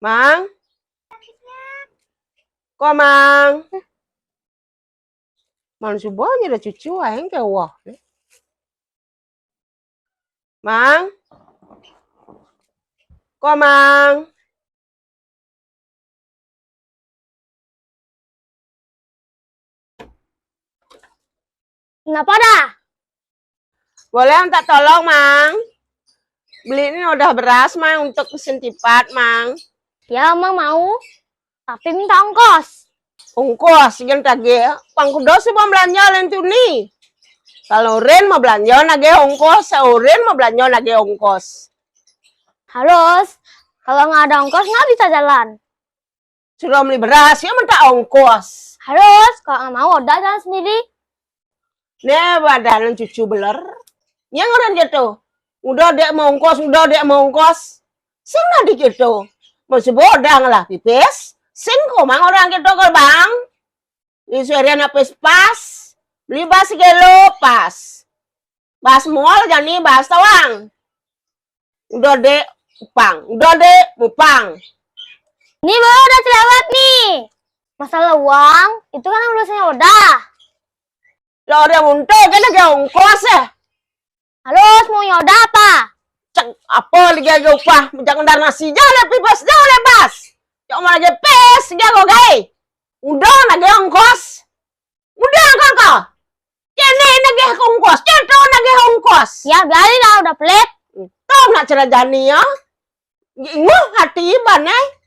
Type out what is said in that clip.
Mang. Kok Mang? Mang subahnya ada cucu aing ke wah. Mang. Kok Mang? Kenapa dah? Boleh minta tolong, Mang? Beli ini udah beras, Mang, untuk mesin tipat, Mang. Ya, Mang mau. Tapi minta ongkos. Ongkos, yang tadi, pangkudo sih mau belanja lentu nih. Kalau Ren mau belanja nage ongkos, Ren mau belanja nage ongkos. Harus. Kalau nggak ada ongkos, nggak bisa jalan. Sudah beli beras, ya minta ongkos. Harus. Kalau nggak mau, udah jalan sendiri. Nih, badan cucu beler. Yang orang gitu. Udah dek mau ongkos, udah dek mau ongkos. Sana dikit tuh. Masih bodang lah, pipis. Sing kok mang orang gitu ke bang. Isuarian apa pas. Beli bas kilo pas. Bas mual jadi bas tawang. Udah dek upang, udah dek upang. Nih, baru udah terlewat nih. Masalah uang, itu kan urusannya udah. Lo udah untuk kan lagi ongkos ya. Harus, mau nyoda apa? Cek apa lagi upah. Jangan dar nasi jangan pipis jangan bas. Cuma lagi pes gago gay. Udah lagi ongkos. Udah kakak. Kene nagih ongkos, ceto nagih ongkos. Ya, biarin lah, udah pelit. Tahu nak cara jani ya? Inguh hati banai.